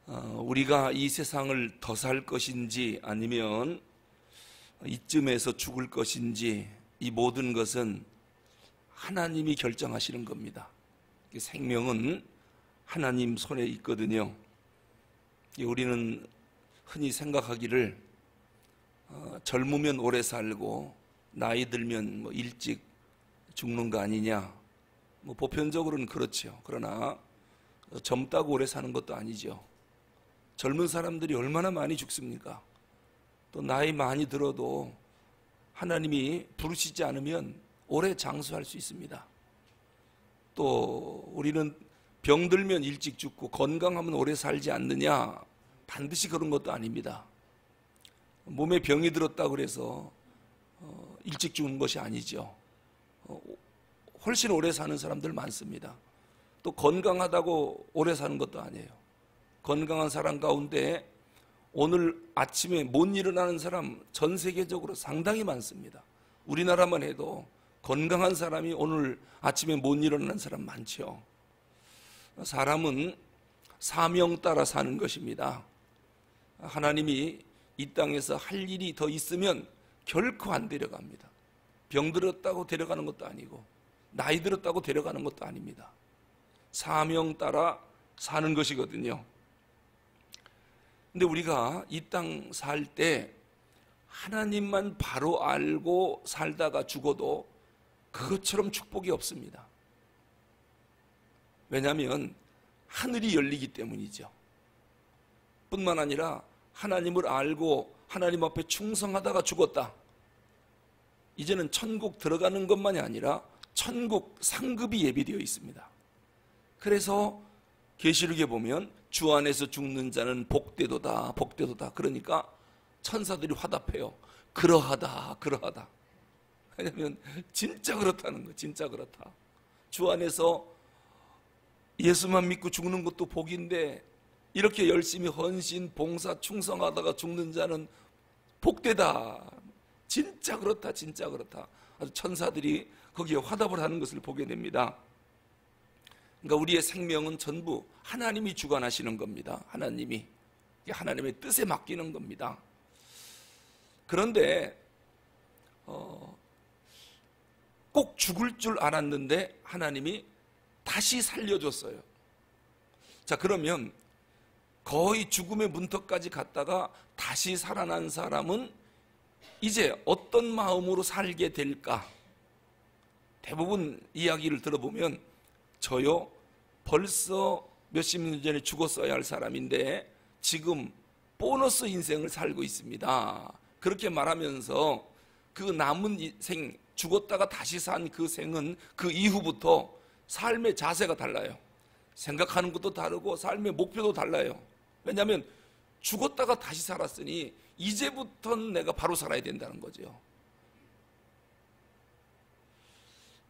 우리가 이 세상을 더 살 것인지 아니면 이쯤에서 죽을 것인지 이 모든 것은 하나님이 결정하시는 겁니다. 생명은 하나님 손에 있거든요. 우리는 흔히 생각하기를 젊으면 오래 살고 나이 들면 일찍 죽는 거 아니냐. 보편적으로는 그렇죠. 그러나 젊다고 오래 사는 것도 아니죠. 젊은 사람들이 얼마나 많이 죽습니까? 또 나이 많이 들어도 하나님이 부르시지 않으면 오래 장수할 수 있습니다. 또 우리는 병들면 일찍 죽고 건강하면 오래 살지 않느냐? 반드시 그런 것도 아닙니다. 몸에 병이 들었다고 그래서 일찍 죽는 것이 아니죠. 훨씬 오래 사는 사람들 많습니다. 또 건강하다고 오래 사는 것도 아니에요. 건강한 사람 가운데 오늘 아침에 못 일어나는 사람 전 세계적으로 상당히 많습니다. 우리나라만 해도 건강한 사람이 오늘 아침에 못 일어나는 사람 많죠. 사람은 사명 따라 사는 것입니다. 하나님이 이 땅에서 할 일이 더 있으면 결코 안 데려갑니다. 병 들었다고 데려가는 것도 아니고 나이 들었다고 데려가는 것도 아닙니다. 사명 따라 사는 것이거든요. 근데 우리가 이 땅 살 때 하나님만 바로 알고 살다가 죽어도 그것처럼 축복이 없습니다. 왜냐하면 하늘이 열리기 때문이죠. 뿐만 아니라 하나님을 알고 하나님 앞에 충성하다가 죽었다. 이제는 천국 들어가는 것만이 아니라 천국 상급이 예비되어 있습니다. 그래서 계시록에 보면 주 안에서 죽는 자는 복되도다 복되도다. 그러니까 천사들이 화답해요. 그러하다 그러하다. 왜냐하면 진짜 그렇다는 거예요. 진짜 그렇다. 주 안에서 예수만 믿고 죽는 것도 복인데 이렇게 열심히 헌신, 봉사, 충성하다가 죽는 자는 복되다. 진짜 그렇다 진짜 그렇다. 아주 천사들이 거기에 화답을 하는 것을 보게 됩니다. 그러니까 우리의 생명은 전부 하나님이 주관하시는 겁니다. 하나님이 하나님의 뜻에 맡기는 겁니다. 그런데 꼭 죽을 줄 알았는데 하나님이 다시 살려줬어요. 자, 그러면 거의 죽음의 문턱까지 갔다가 다시 살아난 사람은 이제 어떤 마음으로 살게 될까? 대부분 이야기를 들어보면 저요 벌써 몇십 년 전에 죽었어야 할 사람인데 지금 보너스 인생을 살고 있습니다. 그렇게 말하면서 그 남은 생, 죽었다가 다시 산 그 생은 그 이후부터 삶의 자세가 달라요. 생각하는 것도 다르고 삶의 목표도 달라요. 왜냐하면 죽었다가 다시 살았으니 이제부터는 내가 바로 살아야 된다는 거죠.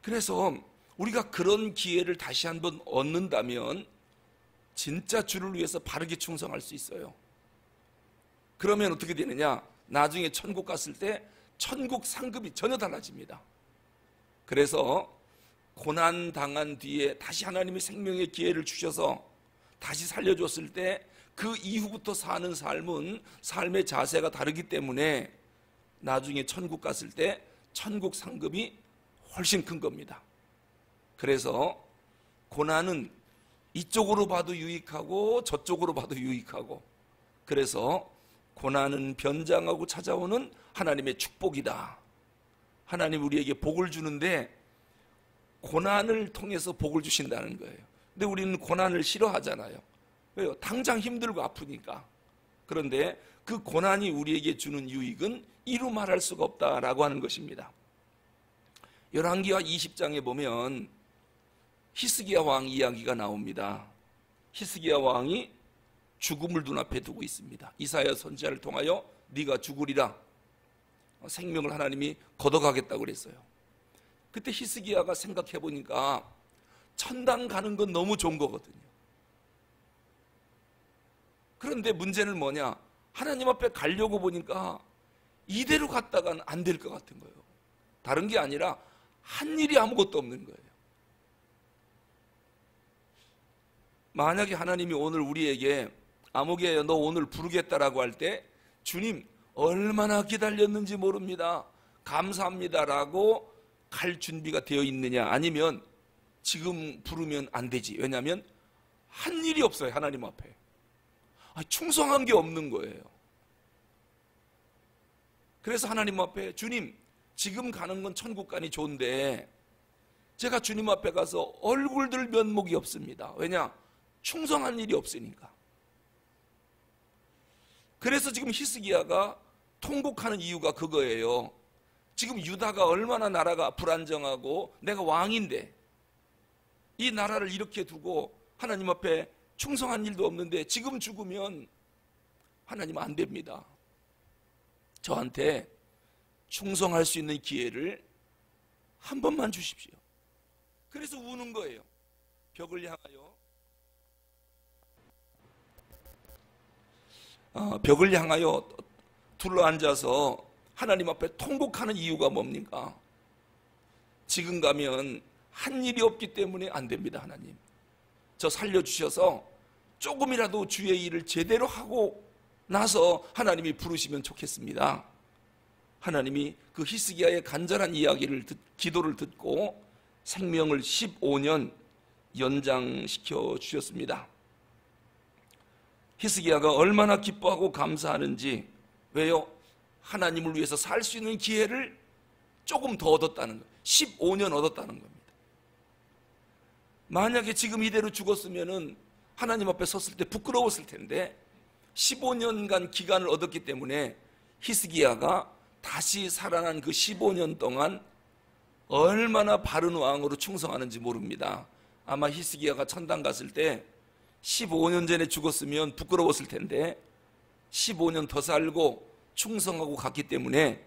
그래서 우리가 그런 기회를 다시 한번 얻는다면 진짜 주를 위해서 바르게 충성할 수 있어요. 그러면 어떻게 되느냐? 나중에 천국 갔을 때 천국 상급이 전혀 달라집니다. 그래서 고난 당한 뒤에 다시 하나님이 생명의 기회를 주셔서 다시 살려줬을 때 그 이후부터 사는 삶은 삶의 자세가 다르기 때문에 나중에 천국 갔을 때 천국 상급이 훨씬 큰 겁니다. 그래서 고난은 이쪽으로 봐도 유익하고 저쪽으로 봐도 유익하고, 그래서 고난은 변장하고 찾아오는 하나님의 축복이다. 하나님 우리에게 복을 주는데 고난을 통해서 복을 주신다는 거예요. 근데 우리는 고난을 싫어하잖아요. 왜요? 당장 힘들고 아프니까. 그런데 그 고난이 우리에게 주는 유익은 이루 말할 수가 없다라고 하는 것입니다. 열왕기하 20장에 보면 히스기야 왕 이야기가 나옵니다. 히스기야 왕이 죽음을 눈앞에 두고 있습니다. 이사야 선지자를 통하여 네가 죽으리라. 생명을 하나님이 걷어가겠다고 그랬어요. 그때 히스기야가 생각해 보니까 천당 가는 건 너무 좋은 거거든요. 그런데 문제는 뭐냐? 하나님 앞에 가려고 보니까 이대로 갔다가는 안 될 것 같은 거예요. 다른 게 아니라 한 일이 아무것도 없는 거예요. 만약에 하나님이 오늘 우리에게 아무개야 너 오늘 부르겠다라고 할 때 주님 얼마나 기다렸는지 모릅니다, 감사합니다라고 갈 준비가 되어 있느냐, 아니면 지금 부르면 안 되지. 왜냐하면 한 일이 없어요. 하나님 앞에 충성한 게 없는 거예요. 그래서 하나님 앞에 주님 지금 가는 건 천국 가니 좋은데 제가 주님 앞에 가서 얼굴 들 면목이 없습니다. 왜냐? 충성한 일이 없으니까. 그래서 지금 히스기야가 통곡하는 이유가 그거예요. 지금 유다가 얼마나 나라가 불안정하고 내가 왕인데 이 나라를 이렇게 두고 하나님 앞에 충성한 일도 없는데 지금 죽으면 하나님 안 됩니다. 저한테 충성할 수 있는 기회를 한 번만 주십시오. 그래서 우는 거예요. 벽을 향하여 둘러앉아서 하나님 앞에 통곡하는 이유가 뭡니까? 지금 가면 한 일이 없기 때문에 안 됩니다. 하나님 저 살려주셔서 조금이라도 주의 일을 제대로 하고 나서 하나님이 부르시면 좋겠습니다. 하나님이 그 히스기야의 간절한 이야기를 기도를 듣고 생명을 15년 연장시켜 주셨습니다. 히스기야가 얼마나 기뻐하고 감사하는지. 왜요? 하나님을 위해서 살 수 있는 기회를 조금 더 얻었다는 거예요. 15년 얻었다는 겁니다. 만약에 지금 이대로 죽었으면 하나님 앞에 섰을 때 부끄러웠을 텐데 15년간 기간을 얻었기 때문에 히스기야가 다시 살아난 그 15년 동안 얼마나 바른 왕으로 충성하는지 모릅니다. 아마 히스기야가 천당 갔을 때 15년 전에 죽었으면 부끄러웠을 텐데 15년 더 살고 충성하고 갔기 때문에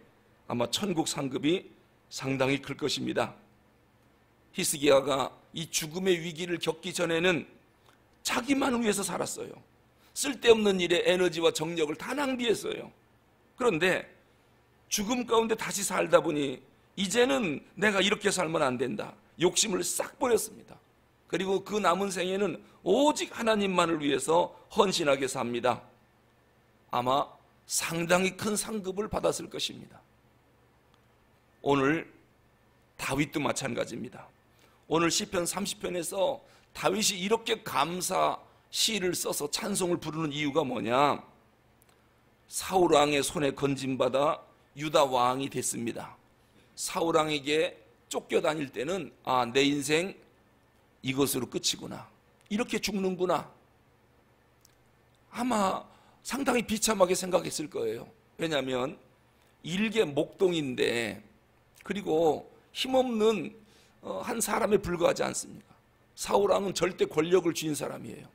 아마 천국 상급이 상당히 클 것입니다. 히스기야가 이 죽음의 위기를 겪기 전에는 자기만 위해서 살았어요. 쓸데없는 일에 에너지와 정력을 다 낭비했어요. 그런데 죽음 가운데 다시 살다 보니 이제는 내가 이렇게 살면 안 된다. 욕심을 싹 버렸습니다. 그리고 그 남은 생에는 오직 하나님만을 위해서 헌신하게 삽니다. 아마 상당히 큰 상급을 받았을 것입니다. 오늘 다윗도 마찬가지입니다. 오늘 시편 30편에서 다윗이 이렇게 감사 시를 써서 찬송을 부르는 이유가 뭐냐? 사울 왕의 손에 건짐받아 유다 왕이 됐습니다. 사울 왕에게 쫓겨다닐 때는 내 인생 이것으로 끝이구나, 이렇게 죽는구나, 아마 상당히 비참하게 생각했을 거예요. 왜냐하면 일개 목동인데 그리고 힘없는 한 사람에 불과하지 않습니까? 사울 왕은 절대 권력을 쥐인 사람이에요.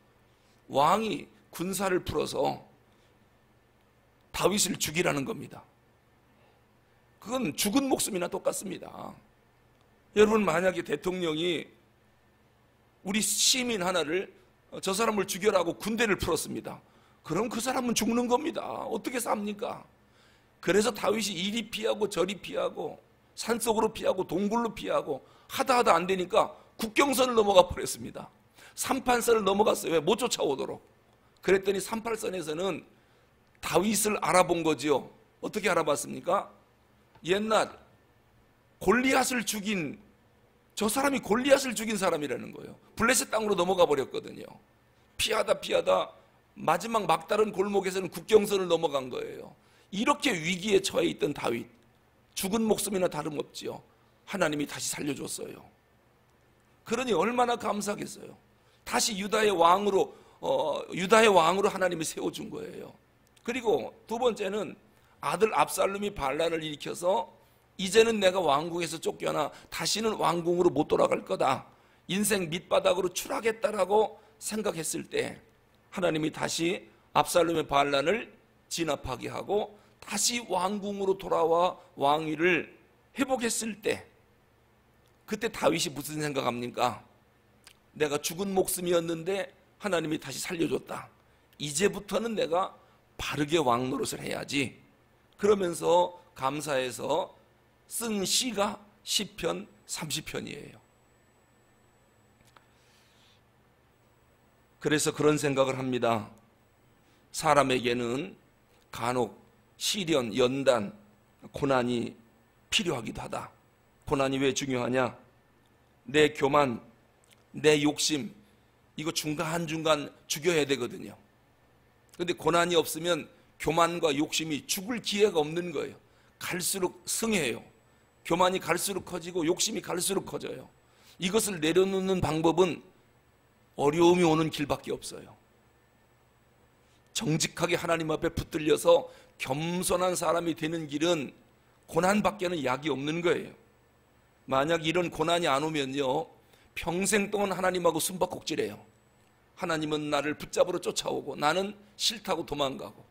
왕이 군사를 풀어서 다윗을 죽이라는 겁니다. 그건 죽은 목숨이나 똑같습니다. 여러분, 만약에 대통령이 우리 시민 하나를 저 사람을 죽여라고 군대를 풀었습니다. 그럼 그 사람은 죽는 겁니다. 어떻게 삽니까? 그래서 다윗이 이리 피하고 저리 피하고 산속으로 피하고 동굴로 피하고 하다 안 되니까 국경선을 넘어가 버렸습니다. 38선을 넘어갔어요. 왜? 못 쫓아오도록. 그랬더니 38선에서는 다윗을 알아본 거지요. 어떻게 알아봤습니까? 옛날 골리앗을 죽인, 저 사람이 골리앗을 죽인 사람이라는 거예요. 블레셋 땅으로 넘어가 버렸거든요. 피하다 마지막 막다른 골목에서는 국경선을 넘어간 거예요. 이렇게 위기에 처해 있던 다윗, 죽은 목숨이나 다름없지요. 하나님이 다시 살려줬어요. 그러니 얼마나 감사하겠어요. 다시 유다의 왕으로 하나님이 세워준 거예요. 그리고 두 번째는 아들 압살롬이 반란을 일으켜서 이제는 내가 왕궁에서 쫓겨나 다시는 왕궁으로 못 돌아갈 거다, 인생 밑바닥으로 추락했다라고 생각했을 때 하나님이 다시 압살롬의 반란을 진압하게 하고 다시 왕궁으로 돌아와 왕위를 회복했을 때, 그때 다윗이 무슨 생각합니까? 내가 죽은 목숨이었는데 하나님이 다시 살려줬다. 이제부터는 내가 바르게 왕 노릇을 해야지. 그러면서 감사해서 쓴 시가 시편 30편이에요. 그래서 그런 생각을 합니다. 사람에게는 간혹 시련, 연단, 고난이 필요하기도 하다. 고난이 왜 중요하냐? 내 교만, 내 욕심, 이거 중간중간 죽여야 되거든요. 그런데 고난이 없으면 교만과 욕심이 죽을 기회가 없는 거예요. 갈수록 승해요. 교만이 갈수록 커지고 욕심이 갈수록 커져요. 이것을 내려놓는 방법은 어려움이 오는 길밖에 없어요. 정직하게 하나님 앞에 붙들려서 겸손한 사람이 되는 길은 고난밖에는 약이 없는 거예요. 만약 이런 고난이 안 오면요, 평생 동안 하나님하고 숨바꼭질해요. 하나님은 나를 붙잡으러 쫓아오고 나는 싫다고 도망가고,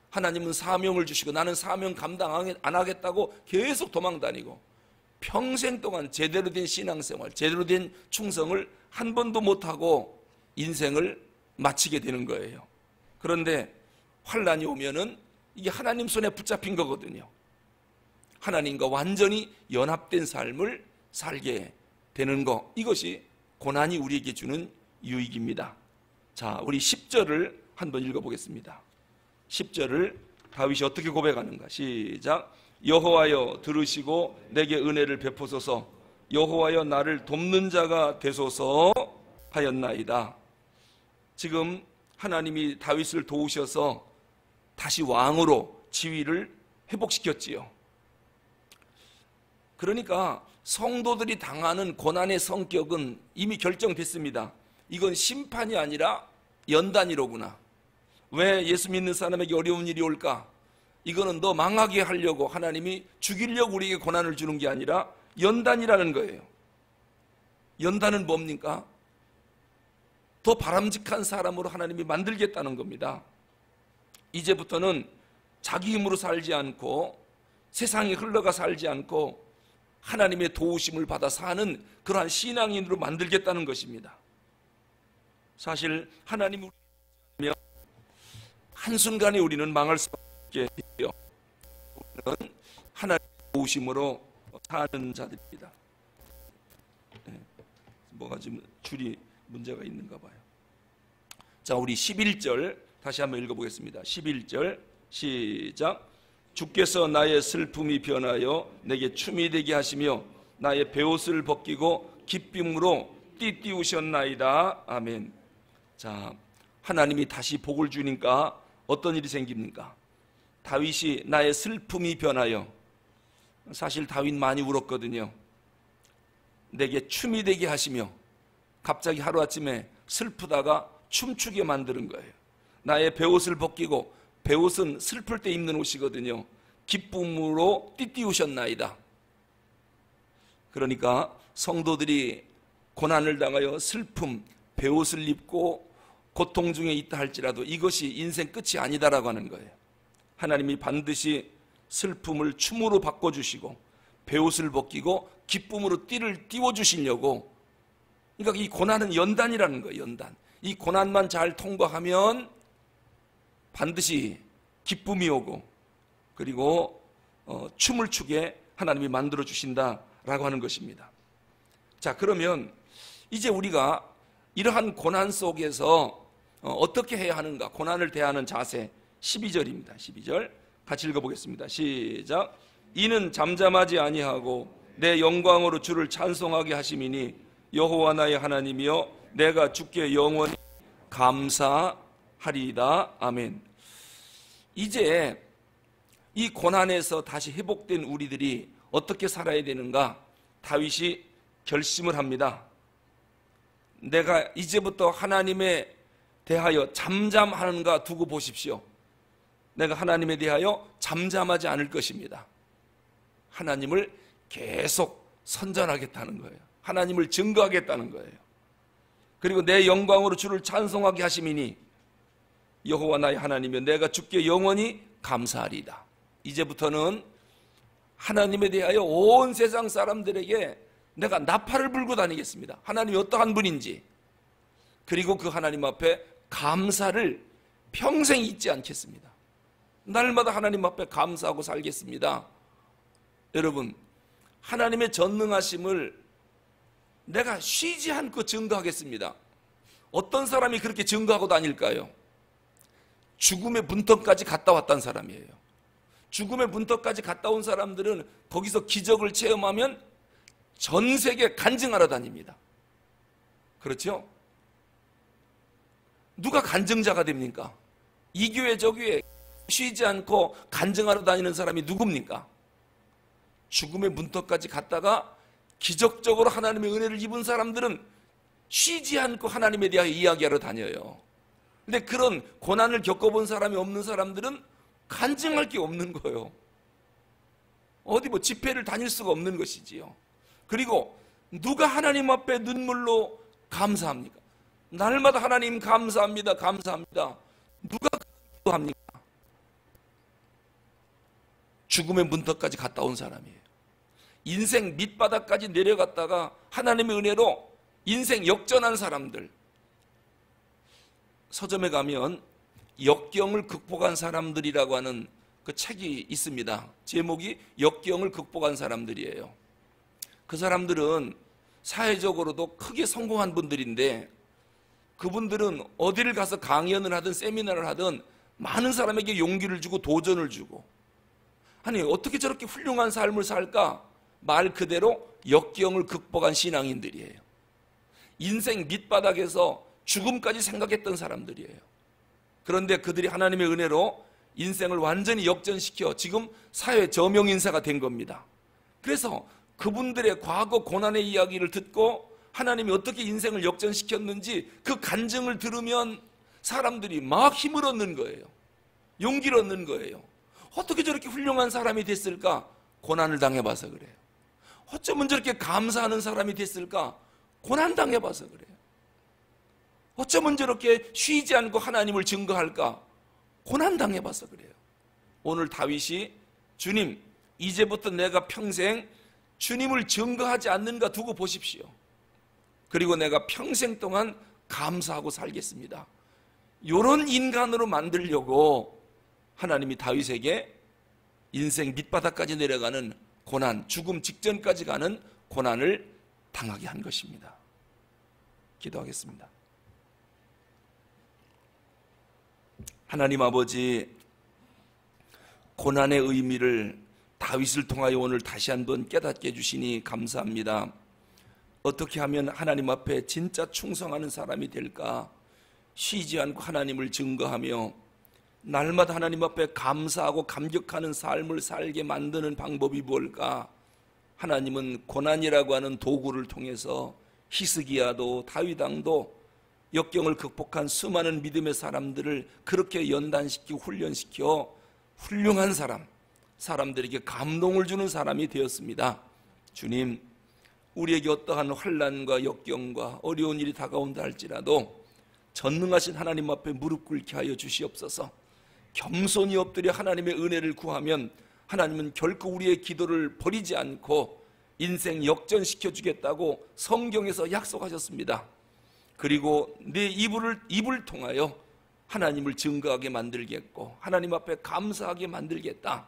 하나님은 사명을 주시고 나는 사명 감당 안 하겠다고 계속 도망다니고, 평생 동안 제대로 된 신앙생활, 제대로 된 충성을 한 번도 못하고 인생을 마치게 되는 거예요. 그런데 환난이 오면은 이게 하나님 손에 붙잡힌 거거든요. 하나님과 완전히 연합된 삶을 살게 되는 거, 이것이 고난이 우리에게 주는 유익입니다. 자, 우리 10절을 한번 읽어보겠습니다. 10절을 다윗이 어떻게 고백하는가? 시작. 여호와여 들으시고 내게 은혜를 베푸소서. 여호와여 나를 돕는 자가 되소서 하였나이다. 지금 하나님이 다윗을 도우셔서 다시 왕으로 지위를 회복시켰지요. 그러니까 성도들이 당하는 고난의 성격은 이미 결정됐습니다. 이건 심판이 아니라 연단이로구나. 왜 예수 믿는 사람에게 어려운 일이 올까? 이거는 너 망하게 하려고, 하나님이 죽이려고 우리에게 고난을 주는 게 아니라 연단이라는 거예요. 연단은 뭡니까? 더 바람직한 사람으로 하나님이 만들겠다는 겁니다. 이제부터는 자기 힘으로 살지 않고 세상에 흘러가 살지 않고 하나님의 도우심을 받아 사는 그러한 신앙인으로 만들겠다는 것입니다. 사실 하나님이 우리를 한순간에 우리는 망할 수밖에 없어요. 우리는 하나님의 도우심으로 사는 자들입니다. 뭐가 지금 줄이 문제가 있는가 봐요. 자, 우리 11절 다시 한번 읽어보겠습니다. 11절 시작. 주께서 나의 슬픔이 변하여 내게 춤이 되게 하시며 나의 베옷을 벗기고 기쁨으로 띠띠우셨나이다. 아멘. 자, 하나님이 다시 복을 주니까 어떤 일이 생깁니까? 다윗이 나의 슬픔이 변하여, 사실 다윗 많이 울었거든요. 내게 춤이 되게 하시며, 갑자기 하루아침에 슬프다가 춤추게 만드는 거예요. 나의 베옷을 벗기고, 베옷은 슬플 때 입는 옷이거든요. 기쁨으로 띠띠우셨나이다. 그러니까 성도들이 고난을 당하여 슬픔, 베옷을 입고 고통 중에 있다 할지라도 이것이 인생 끝이 아니다라고 하는 거예요. 하나님이 반드시 슬픔을 춤으로 바꿔주시고 베옷을 벗기고 기쁨으로 띠를 띄워주시려고. 그러니까 이 고난은 연단이라는 거예요. 연단. 이 고난만 잘 통과하면 반드시 기쁨이 오고, 그리고 춤을 추게 하나님이 만들어 주신다라고 하는 것입니다. 자, 그러면 이제 우리가 이러한 고난 속에서 어떻게 해야 하는가? 고난을 대하는 자세, 12절입니다. 12절 같이 읽어보겠습니다. 시작. 이는 잠잠하지 아니하고 내 영광으로 주를 찬송하게 하심이니 여호와 나의 하나님이여 내가 주께 영원히 감사하리이다. 아멘. 이제 이 고난에서 다시 회복된 우리들이 어떻게 살아야 되는가? 다윗이 결심을 합니다. 내가 이제부터 하나님에 대하여 잠잠하는가 두고 보십시오. 내가 하나님에 대하여 잠잠하지 않을 것입니다. 하나님을 계속 선전하겠다는 거예요. 하나님을 증거하겠다는 거예요. 그리고 내 영광으로 주를 찬송하게 하심이니 여호와 나의 하나님이여 내가 주께 영원히 감사하리이다. 이제부터는 하나님에 대하여 온 세상 사람들에게 내가 나팔을 불고 다니겠습니다. 하나님이 어떠한 분인지, 그리고 그 하나님 앞에 감사를 평생 잊지 않겠습니다. 날마다 하나님 앞에 감사하고 살겠습니다. 여러분, 하나님의 전능하심을 내가 쉬지 않고 증거하겠습니다. 어떤 사람이 그렇게 증거하고 다닐까요? 죽음의 문턱까지 갔다 왔다는 사람이에요. 죽음의 문턱까지 갔다 온 사람들은 거기서 기적을 체험하면 전 세계 간증하러 다닙니다. 그렇죠? 누가 간증자가 됩니까? 이 교회 저 교회 쉬지 않고 간증하러 다니는 사람이 누굽니까? 죽음의 문턱까지 갔다가 기적적으로 하나님의 은혜를 입은 사람들은 쉬지 않고 하나님에 대하여 이야기하러 다녀요. 근데 그런 고난을 겪어본 사람이 없는 사람들은 간증할 게 없는 거예요. 어디 뭐 집회를 다닐 수가 없는 것이지요. 그리고 누가 하나님 앞에 눈물로 감사합니까? 날마다 하나님 감사합니다, 감사합니다. 누가 기도합니까? 죽음의 문턱까지 갔다 온 사람이에요. 인생 밑바닥까지 내려갔다가 하나님의 은혜로 인생 역전한 사람들. 서점에 가면 역경을 극복한 사람들이라고 하는 그 책이 있습니다. 제목이 역경을 극복한 사람들이에요. 그 사람들은 사회적으로도 크게 성공한 분들인데 그분들은 어디를 가서 강연을 하든 세미나를 하든 많은 사람에게 용기를 주고 도전을 주고, 아니 어떻게 저렇게 훌륭한 삶을 살까? 말 그대로 역경을 극복한 신앙인들이에요. 인생 밑바닥에서 죽음까지 생각했던 사람들이에요. 그런데 그들이 하나님의 은혜로 인생을 완전히 역전시켜 지금 사회 저명인사가 된 겁니다. 그래서 그분들의 과거 고난의 이야기를 듣고 하나님이 어떻게 인생을 역전시켰는지 그 간증을 들으면 사람들이 막 힘을 얻는 거예요. 용기를 얻는 거예요. 어떻게 저렇게 훌륭한 사람이 됐을까? 고난을 당해봐서 그래요. 어쩌면 저렇게 감사하는 사람이 됐을까? 고난 당해봐서 그래요. 어쩌면 저렇게 쉬지 않고 하나님을 증거할까? 고난 당해봐서 그래요. 오늘 다윗이 주님, 이제부터 내가 평생 주님을 증거하지 않는가 두고 보십시오. 그리고 내가 평생 동안 감사하고 살겠습니다. 이런 인간으로 만들려고 하나님이 다윗에게 인생 밑바닥까지 내려가는 고난, 죽음 직전까지 가는 고난을 당하게 한 것입니다. 기도하겠습니다. 하나님 아버지, 고난의 의미를 다윗을 통하여 오늘 다시 한번 깨닫게 해주시니 감사합니다. 어떻게 하면 하나님 앞에 진짜 충성하는 사람이 될까? 쉬지 않고 하나님을 증거하며 날마다 하나님 앞에 감사하고 감격하는 삶을 살게 만드는 방법이 뭘까? 하나님은 고난이라고 하는 도구를 통해서 히스기야도 다윗 왕도 역경을 극복한 수많은 믿음의 사람들을 그렇게 연단시키고 훈련시켜 훌륭한 사람들에게 감동을 주는 사람이 되었습니다. 주님, 우리에게 어떠한 환난과 역경과 어려운 일이 다가온다 할지라도 전능하신 하나님 앞에 무릎 꿇게 하여 주시옵소서. 겸손히 엎드려 하나님의 은혜를 구하면 하나님은 결코 우리의 기도를 버리지 않고 인생 역전시켜 주겠다고 성경에서 약속하셨습니다. 그리고 내 입을 통하여 하나님을 증거하게 만들겠고 하나님 앞에 감사하게 만들겠다.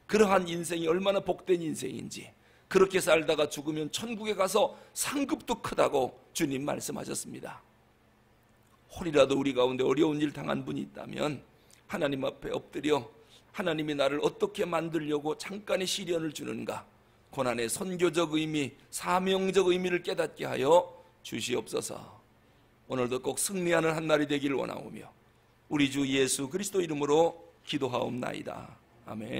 그러한 인생이 얼마나 복된 인생인지, 그렇게 살다가 죽으면 천국에 가서 상급도 크다고 주님 말씀하셨습니다. 혹이라도 우리 가운데 어려운 일 당한 분이 있다면 하나님 앞에 엎드려 하나님이 나를 어떻게 만들려고 잠깐의 시련을 주는가, 고난의 선교적 의미, 사명적 의미를 깨닫게 하여 주시옵소서. 오늘도 꼭 승리하는 한 날이 되기를 원하오며 우리 주 예수 그리스도 이름으로 기도하옵나이다. 아멘.